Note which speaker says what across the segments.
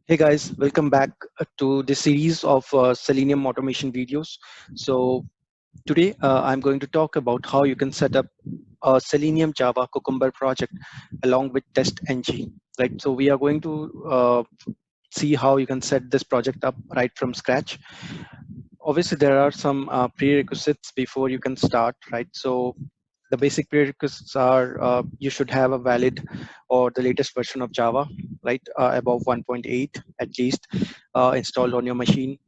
Speaker 1: Hey guys, welcome back to this series of Selenium automation videos. So today I'm going to talk about how you can set up a Selenium Java Cucumber project along with TestNG. Right. So we are going to see how you can set this project up right from scratch. Obviously, there are some prerequisites before you can start. Right. So the basic prerequisites are you should have a valid or the latest version of Java, right, above 1.8 at least installed on your machine.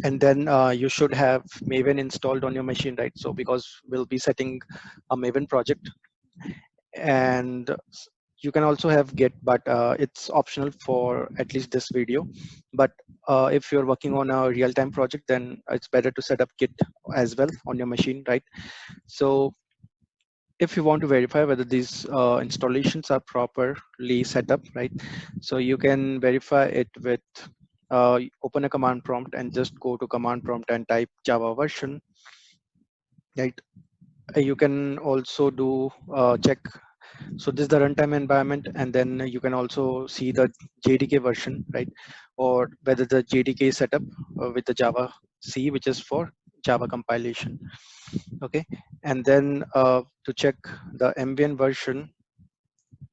Speaker 1: And then you should have Maven installed on your machine, right? So because we'll be setting a Maven project, and you can also have Git, but it's optional for at least this video. But if you're working on a real-time project, then it's better to set up Git as well on your machine, right? So if you want to verify whether these installations are properly set up, right? So you can verify it with open a command prompt and just go to command prompt and type Java version, right? You can also do check. So this is the runtime environment, and then you can also see the JDK version, right? Or whether the JDK is set up with the Java C, which is for Java compilation. Okay, and then to check the MVN version,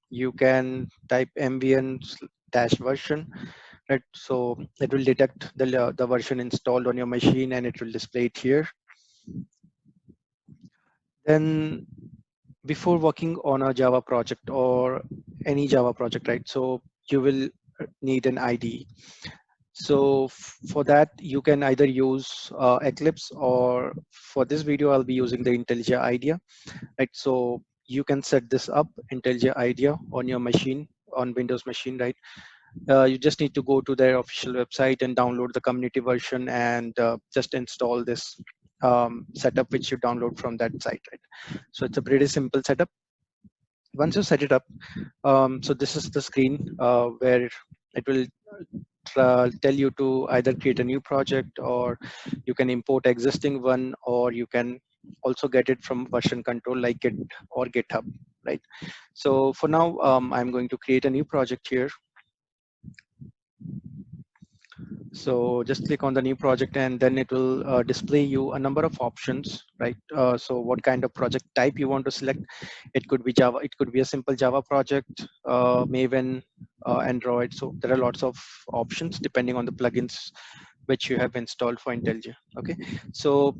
Speaker 1: you can type MVN dash version, right? So it will detect the version installed on your machine and it will display it here. Then before working on a Java project or any Java project, right? So you will need an IDE. So for that, you can either use Eclipse, or for this video, I'll be using the IntellijIdea, right? So you can set this up, IntellijIdea, on your machine, on Windows machine, right? You just need to go to their official website and download the community version and just install this setup which you download from that site, right? So it's a pretty simple setup. Once you set it up, so this is the screen where it will tell you to either create a new project, or you can import existing one, or you can also get it from version control like Git or GitHub, right? So for now, I'm going to create a new project here. So just click on the new project, and then it will display you a number of options, right? So what kind of project type you want to select. It could be Java, it could be a simple Java project, Maven, Android. So there are lots of options depending on the plugins which you have installed for IntelliJ. Okay, so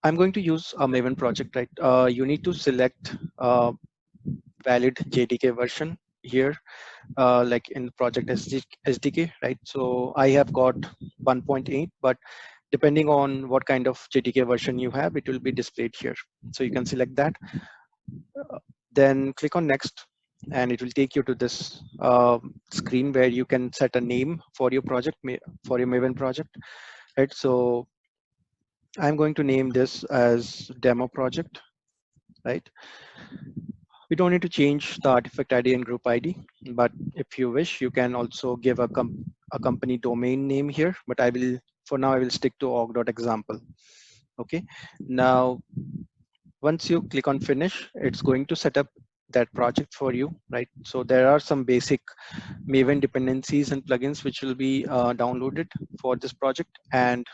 Speaker 1: I'm going to use a Maven project, right? You need to select valid JDK version here, like in project SDK, right? So I have got 1.8, but depending on what kind of JDK version you have, it will be displayed here. So you can select that, then click on next, and it will take you to this screen where you can set a name for your project, for your Maven project, right? So I'm going to name this as demo project, right? We don't need to change the artifact ID and group ID, but if you wish, you can also give a company domain name here, but for now, I will stick to org.example. Okay. Now, once you click on finish, it's going to set up that project for you, right? So there are some basic Maven dependencies and plugins which will be downloaded for this project, and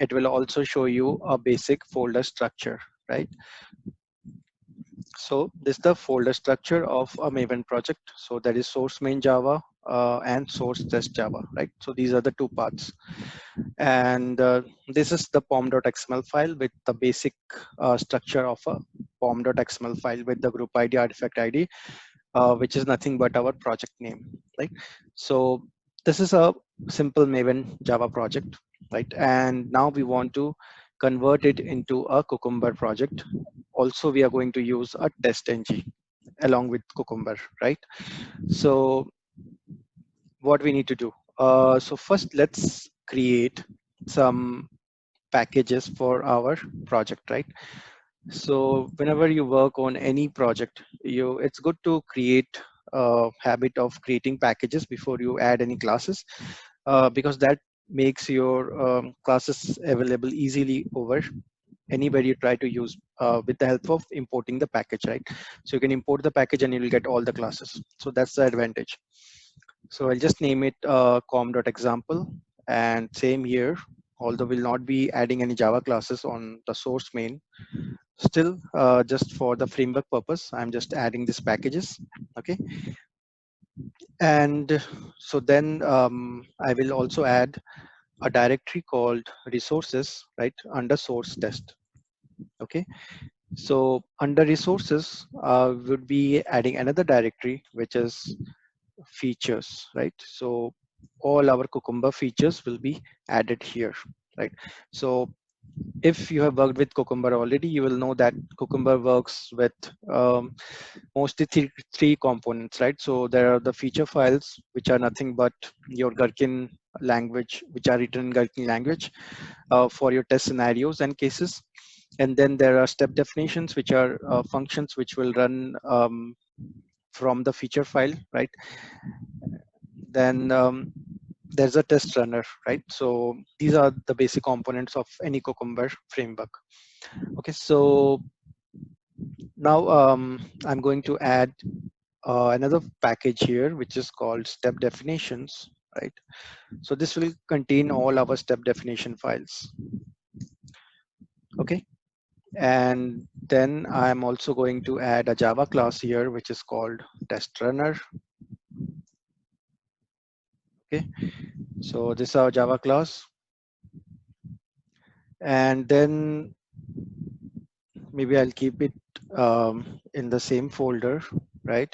Speaker 1: it will also show you a basic folder structure, right? So this is the folder structure of a Maven project. So that is source main Java and source test Java, right? So these are the two parts. And this is the pom.xml file with the basic structure of a pom.xml file with the group ID, artifact ID, which is nothing but our project name, right? So this is a simple Maven Java project, right? And now we want to convert it into a Cucumber project. Also, we are going to use a TestNG along with Cucumber, right? So what we need to do. So first, let's create some packages for our project, right? So whenever you work on any project, it's good to create a habit of creating packages before you add any classes, because that makes your classes available easily over anywhere you try to use with the help of importing the package, right? So you can import the package and you will get all the classes. So that's the advantage. So I'll just name it com.example, and same here, although we'll not be adding any Java classes on the source main. Still, just for the framework purpose, I'm just adding these packages. Okay. And so then I will also add a directory called resources, right, under source test. Okay. So under resources, would be adding another directory, which is features, right? So all our Cucumber features will be added here, right? So if you have worked with Cucumber already, you will know that Cucumber works with mostly three components, right? So there are the feature files, which are nothing but your Gherkin language, which are written in Gherkin language for your test scenarios and cases. And then there are step definitions, which are functions which will run from the feature file, right? Then there's a test runner, right? So these are the basic components of any Cucumber framework. Okay, so now I'm going to add another package here, which is called step definitions, right? So this will contain all our step definition files. Okay, and then I'm also going to add a Java class here, which is called test runner. Okay, so this is our Java class. And then maybe I'll keep it in the same folder, right?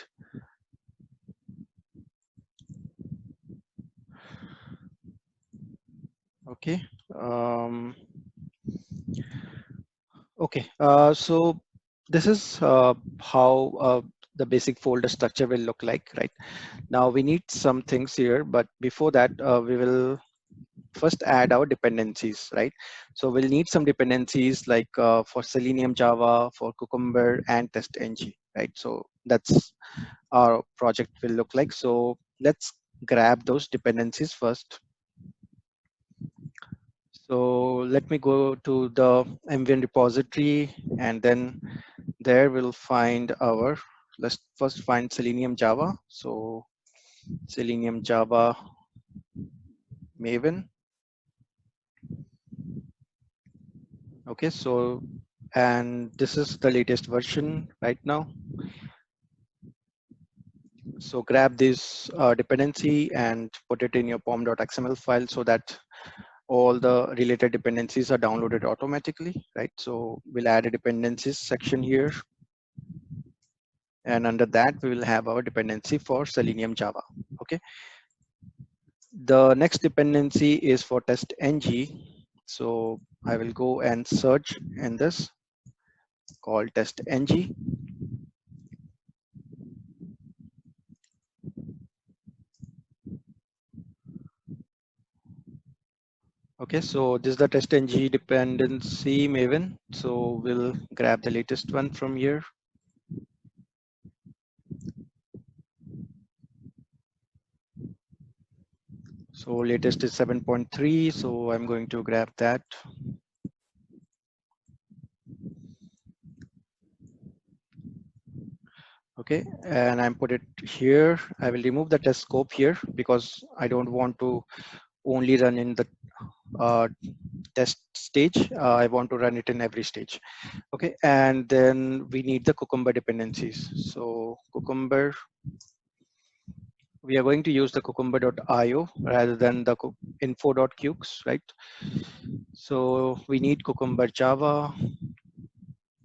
Speaker 1: Okay. Okay. So this is how the basic folder structure will look like, right? Now we need some things here, but before that, we will first add our dependencies, right? So we'll need some dependencies like for Selenium Java, for Cucumber and TestNG, right? So that's our project will look like. So let's grab those dependencies first. So let me go to the MVN repository, and then there we'll find our, let's first find Selenium Java. So Selenium Java Maven. Okay, so, and this is the latest version right now. So grab this dependency and put it in your pom.xml file so that all the related dependencies are downloaded automatically, right? So we'll add a dependencies section here. And under that, we will have our dependency for Selenium Java. Okay. The next dependency is for TestNG. So I will go and search in this called TestNG. Okay, so this is the TestNG dependency Maven. So we'll grab the latest one from here. So latest is 7.3. So I'm going to grab that. Okay, and I'm put it here. I will remove the test scope here because I don't want to only run in the test stage. I want to run it in every stage. Okay, and then we need the Cucumber dependencies. So Cucumber, we are going to use the cucumber.io rather than the info.cukes, right? So we need Cucumber Java.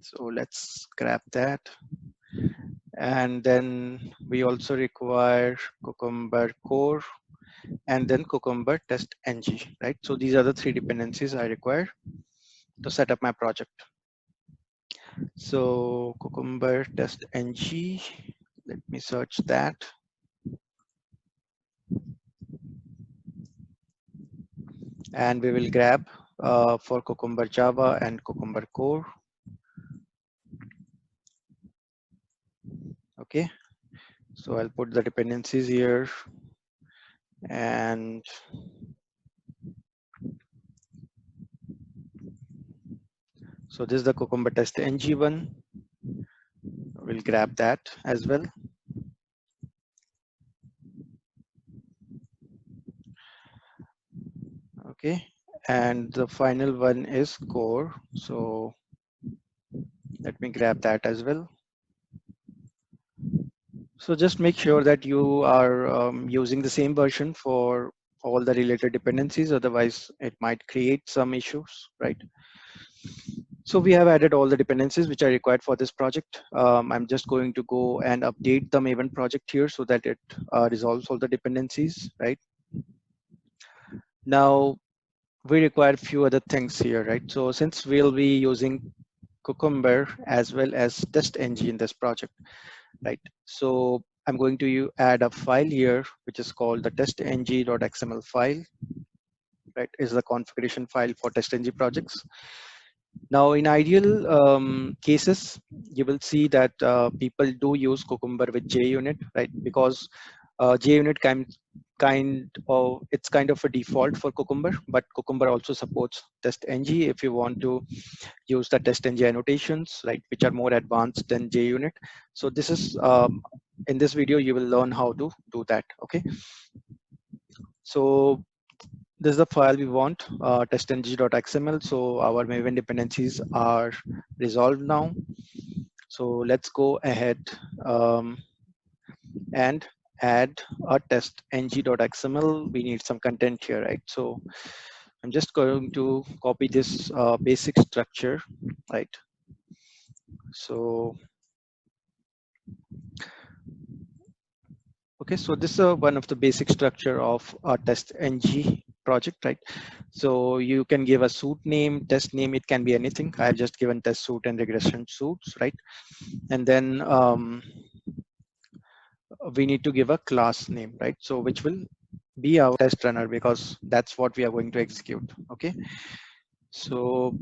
Speaker 1: So let's grab that. And then we also require Cucumber core and then Cucumber TestNG, right? So these are the three dependencies I require to set up my project. So Cucumber TestNG, let me search that. And we will grab for Cucumber Java and Cucumber core. Okay, so I'll put the dependencies here, and so this is the Cucumber TestNG one. We'll grab that as well. Okay, and the final one is core. So let me grab that as well. So just make sure that you are using the same version for all the related dependencies, otherwise it might create some issues, right? So we have added all the dependencies which are required for this project. I'm just going to go and update the Maven project here so that it resolves all the dependencies, right? Now we require a few other things here, right? So since we'll be using Cucumber as well as TestNG in this project, right? So I'm going to add a file here, which is called the testng.xml file, right? Is the configuration file for TestNG projects. Now, in ideal cases, you will see that people do use Cucumber with JUnit, right? Because JUnit it's kind of a default for Cucumber, but Cucumber also supports TestNG if you want to use the TestNG annotations, right, which are more advanced than JUnit. So this is in this video you will learn how to do that. Okay, so this is the file we want, testng.xml. So our Maven dependencies are resolved now. So let's go ahead and add a testng.xml. We need some content here, right? So I'm just going to copy this basic structure, right? So okay, so this is one of the basic structure of a TestNG project, right? So you can give a suite name, test name, it can be anything. I've just given test suite and regression suits, right? And then we need to give a class name, right? So which will be our test runner because that's what we are going to execute, okay? So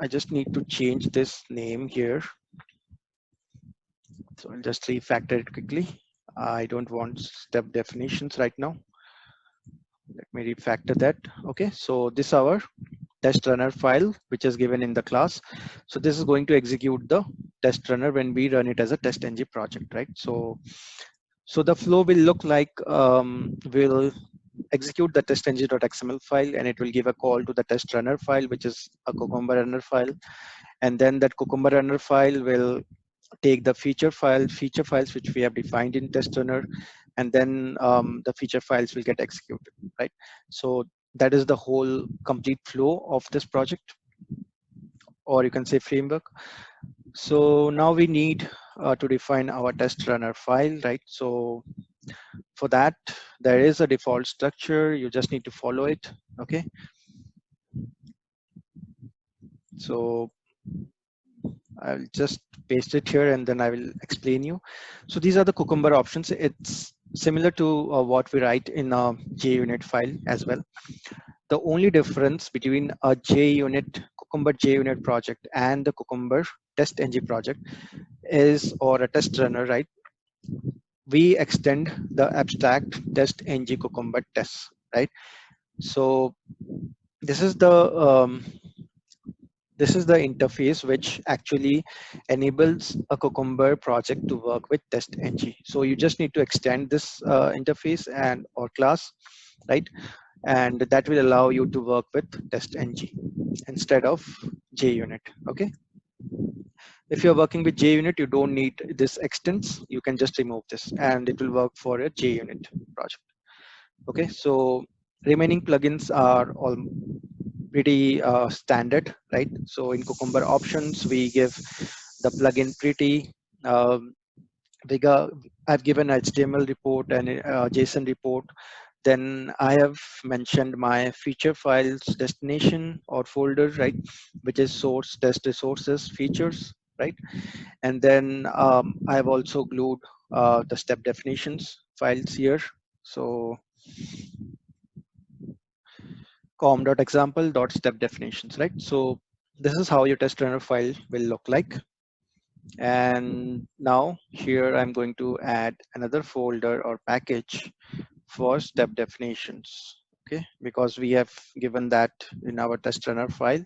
Speaker 1: I just need to change this name here. So I'll just refactor it quickly. I don't want step definitions right now. Let me refactor that. Okay, so this is our test runner file, which is given in the class. So this is going to execute the test runner when we run it as a TestNG project, right? So the flow will look like we'll execute the testng.xml file and it will give a call to the test runner file, which is a Cucumber runner file. And then that Cucumber runner file will take the feature files which we have defined in test runner, and then the feature files will get executed, right? So that is the whole complete flow of this project, or you can say framework. So now we need to define our test runner file, right? So for that, there is a default structure. You just need to follow it, okay? So I'll just paste it here and then I will explain you. So these are the Cucumber options. It's similar to what we write in a JUnit file as well. The only difference between a Cucumber JUnit project and the Cucumber TestNG project is, or a test runner, right? We extend the abstract TestNG Cucumber tests, right? So this is the interface which actually enables a Cucumber project to work with TestNG. So you just need to extend this interface and or class, right? And that will allow you to work with TestNG instead of JUnit, okay? If you're working with JUnit, you don't need this extents. You can just remove this and it will work for a JUnit project. Okay, so remaining plugins are all pretty standard, right? So in Cucumber options, we give the plugin pretty. Um, I've given HTML report and JSON report. Then I have mentioned my feature files destination or folder, right? Which is source, test resources, features, right? And then I've also glued the step definitions files here. So com.example.step definitions, right? So this is how your test runner file will look like. And now here I'm going to add another folder or package for step definitions, okay? Because we have given that in our test runner file.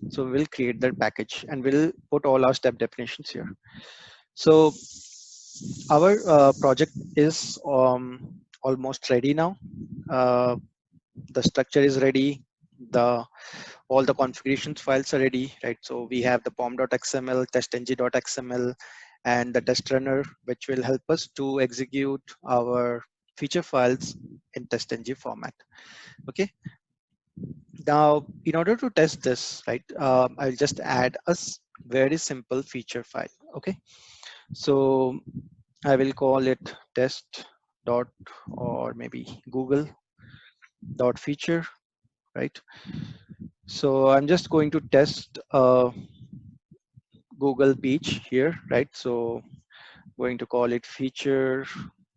Speaker 1: So we'll create that package and we'll put all our step definitions here. So our project is almost ready now. the structure is ready, the all the configurations files are ready, right? So we have the pom.xml, testng.xml, and the test runner, which will help us to execute our feature files in TestNG format. Okay. Now, in order to test this, right, I'll just add a very simple feature file. Okay. So I will call it test dot or maybe Google dot feature, right? So I'm just going to test Google page here, right? So going to call it feature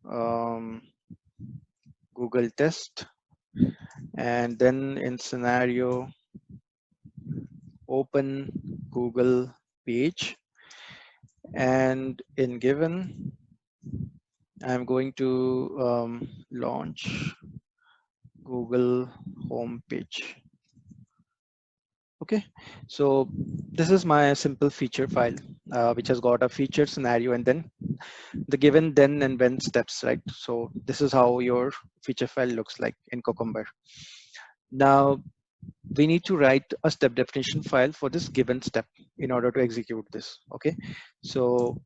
Speaker 1: um, Google test, and then in scenario open Google page, and in given I'm going to launch Google home page. Okay, so this is my simple feature file, which has got a feature scenario and then the given then and when steps, right? So this is how your feature file looks like in Cucumber. Now we need to write a step definition file for this given step in order to execute this. Okay, so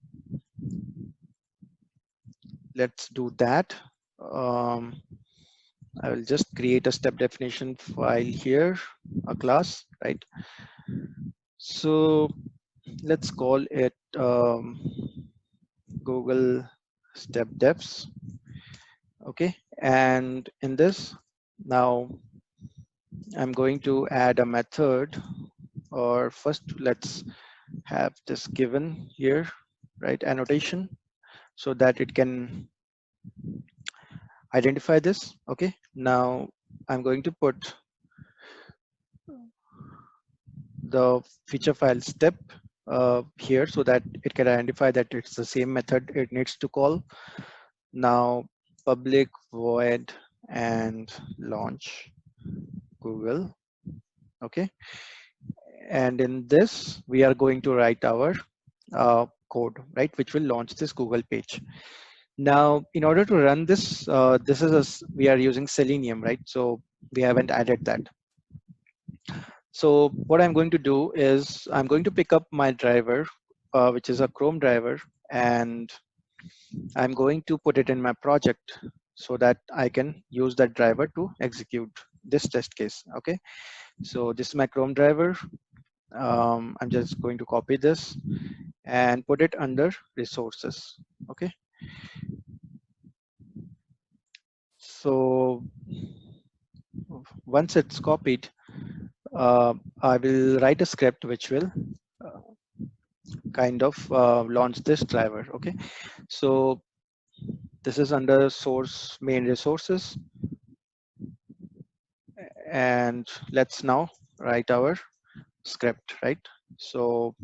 Speaker 1: let's do that. I will just create a step definition file here, a class, right? So let's call it Google step devs. Okay, and in this now I'm going to add a method, or first let's have this given here, right, annotation, so that it can identify this. Okay, now I'm going to put the feature file step here so that it can identify that it's the same method it needs to call. Now public void and launch Google. Okay, and in this we are going to write our code, right, which will launch this Google page. Now in order to run this, we are using Selenium, right? So we haven't added that. So what I'm going to do is I'm going to pick up my driver, which is a Chrome driver, and I'm going to put it in my project so that I can use that driver to execute this test case. Okay, so this is my Chrome driver. I'm just going to copy this and put it under resources. Okay, so once it's copied, I will write a script which will uh, kind of launch this driver. Okay, so this is under source main resources, and let's now write our script, right? So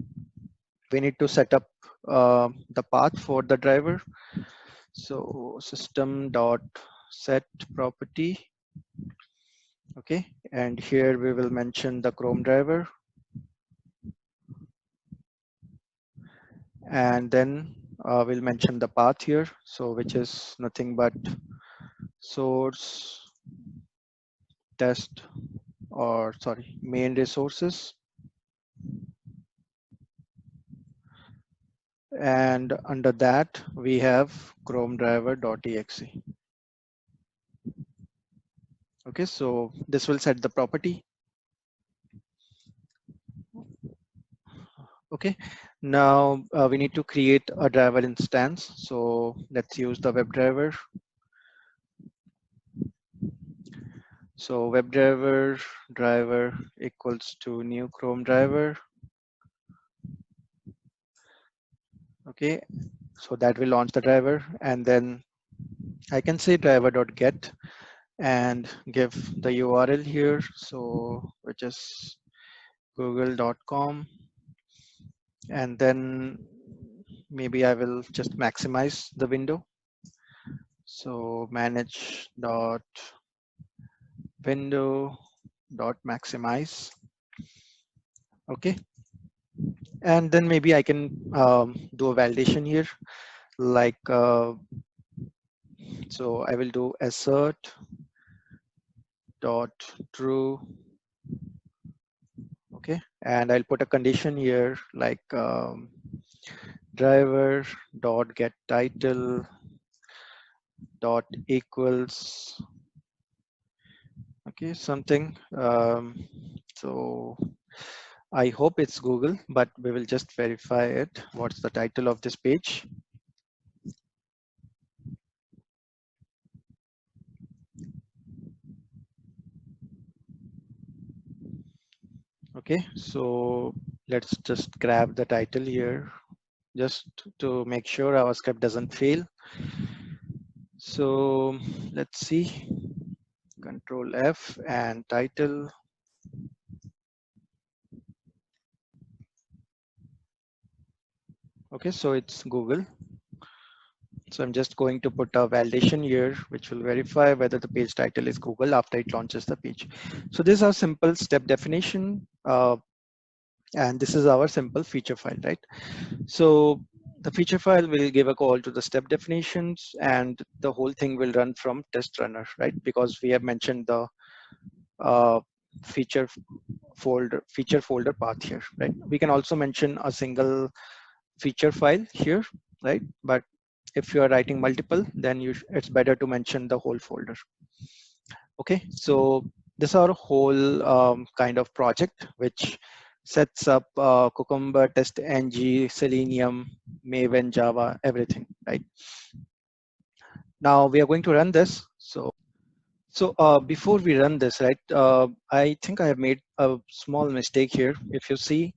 Speaker 1: we need to set up the path for the driver. So system dot set property. Okay, and here we will mention the Chrome driver, and then we'll mention the path here, so which is nothing but source test, or sorry, main resources, and under that we have Chrome driver.exe. Okay, so this will set the property. Okay, now we need to create a driver instance, so let's use the WebDriver. So WebDriver driver equals to new Chrome driver. Okay, so that will launch the driver, and then I can say driver.get and give the URL here, so which is google.com, and then maybe I will just maximize the window. So manage dot window dot maximize. Okay, and then maybe I can do a validation here, like so I will do assert dot true. Okay, and I'll put a condition here like driver dot get title dot equals, okay, something. So I hope it's Google, but we will just verify it. What's the title of this page? Okay, so let's just grab the title here just to make sure our script doesn't fail. So let's see, Control F and title. Okay, so it's Google. So I'm just going to put a validation here, which will verify whether the page title is Google after it launches the page. So this is our simple step definition. And this is our simple feature file, right? So the feature file will give a call to the step definitions, and the whole thing will run from test runner, right? Because we have mentioned the uh, feature folder path here, right? We can also mention a single feature file here, right? But if you are writing multiple, then it's better to mention the whole folder. Okay, so this is our whole kind of project, which sets up Cucumber, TestNG, Selenium, Maven, Java, everything, right? Now we are going to run this. So before we run this, right, I think I have made a small mistake here. If you see,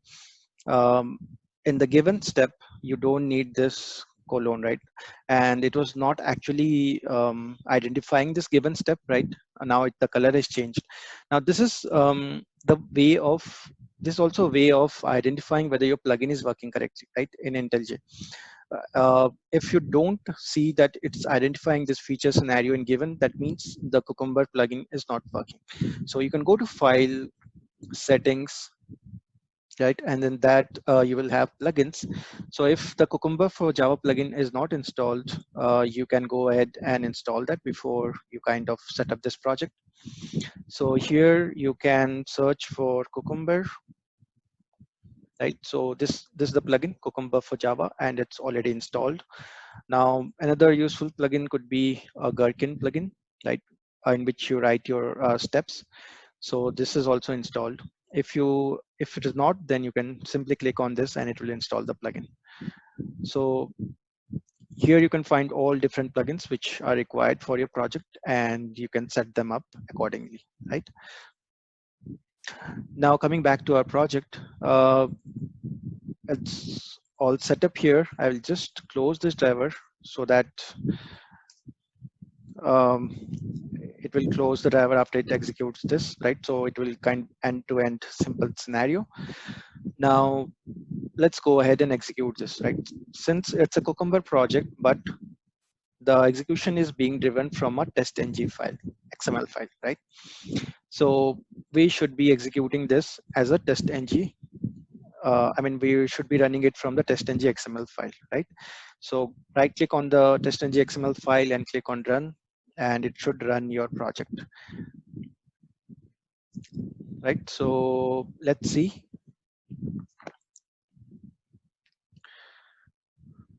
Speaker 1: um, in the given step, you don't need this colon, right? And it was not actually identifying this given step, right? Now the color has changed. Now this is the way of, this is also a way of identifying whether your plugin is working correctly, right? In IntelliJ. If you don't see that it's identifying this feature scenario in given, that means the Cucumber plugin is not working. So you can go to File, Settings, right? And then that you will have plugins. So if the Cucumber for Java plugin is not installed, you can go ahead and install that before you kind of set up this project. So here you can search for Cucumber, right? So this is the plugin Cucumber for Java, and it's already installed. Now another useful plugin could be a Gherkin plugin, right? In which you write your steps. So this is also installed. If it is not, then you can simply click on this and it will install the plugin. So here you can find all different plugins which are required for your project, and you can set them up accordingly, right? Now coming back to our project, it's all set up here. I will just close this driver so that um, it will close the driver after it executes this, right? So it will kind end-to-end simple scenario. Now let's go ahead and execute this, right? Since it's a Cucumber project, but the execution is being driven from a TestNG file, XML file, right? So we should be executing this as a TestNG. I mean, we should be running it from the TestNG XML file, right? So right click on the TestNG XML file and click on run, and it should run your project, right? So let's see.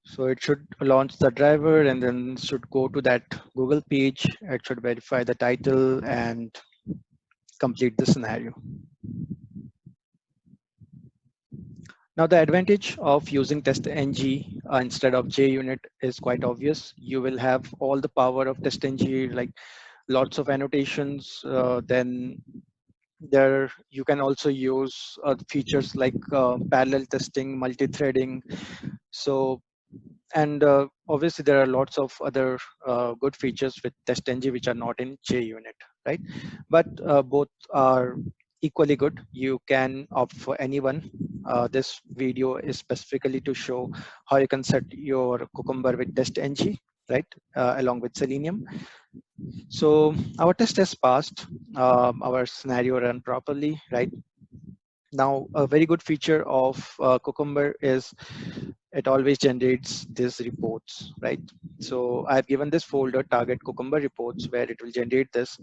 Speaker 1: So it should launch the driver and then should go to that Google page. It should verify the title and complete the scenario. Now the advantage of using TestNG instead of JUnit is quite obvious. You will have all the power of TestNG, like lots of annotations. Then there you can also use features like parallel testing, multi-threading. So and obviously there are lots of other good features with TestNG which are not in JUnit, right? But both are equally good. You can opt for anyone. This video is specifically to show how you can set your Cucumber with TestNG, right? Along with Selenium. So our test has passed, our scenario ran properly, right? Now, a very good feature of Cucumber is it always generates these reports, right? So I've given this folder target Cucumber reports where it will generate this.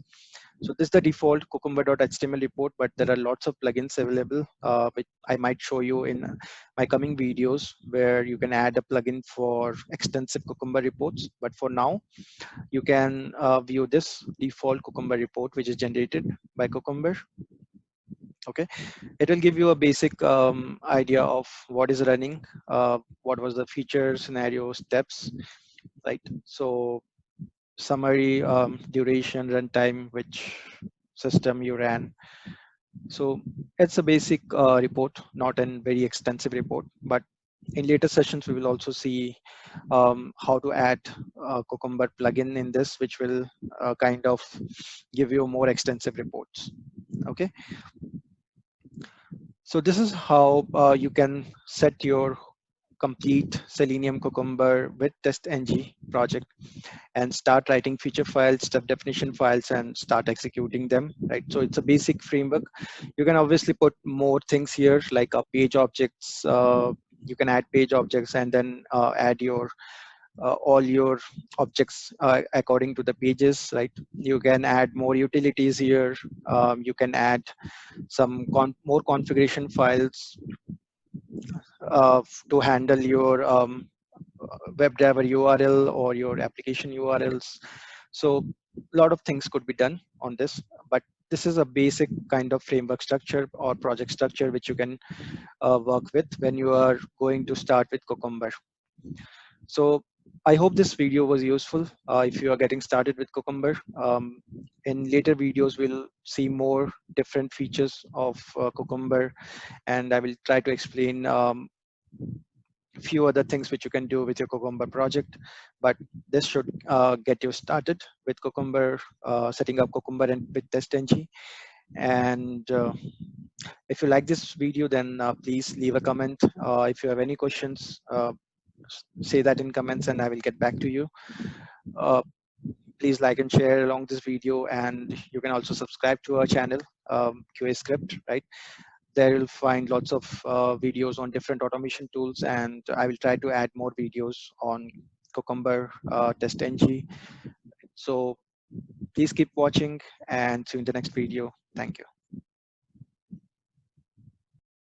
Speaker 1: So this is the default cucumber.html report, but there are lots of plugins available, which I might show you in my coming videos, where you can add a plugin for extensive Cucumber reports. But for now, you can view this default Cucumber report, which is generated by Cucumber. Okay, it will give you a basic idea of what is running, what was the feature, scenario, steps, right? So summary, duration, runtime, which system you ran. So it's a basic report, not a very extensive report, but in later sessions, we will also see how to add a Cucumber plugin in this, which will kind of give you more extensive reports. Okay. So this is how you can set your complete Selenium Cucumber with TestNG project and start writing feature files, step definition files, and start executing them, right? So it's a basic framework. You can obviously put more things here, like page objects. You can add page objects and then add your all your objects according to the pages, right? You can add more utilities here. You can add some more configuration files to handle your WebDriver URL or your application URLs. So a lot of things could be done on this, but this is a basic kind of framework structure or project structure which you can work with when you are going to start with Cucumber. So I hope this video was useful if you are getting started with Cucumber. In later videos, we'll see more different features of Cucumber, and I will try to explain few other things which you can do with your Cucumber project. But this should get you started with Cucumber, setting up Cucumber and with TestNG. And if you like this video, then please leave a comment. If you have any questions, say that in comments and I will get back to you. Please like and share along this video, and you can also subscribe to our channel, QA Script, right? There you'll find lots of videos on different automation tools, and I will try to add more videos on Cucumber, TestNG. So please keep watching and see you in the next video. Thank you.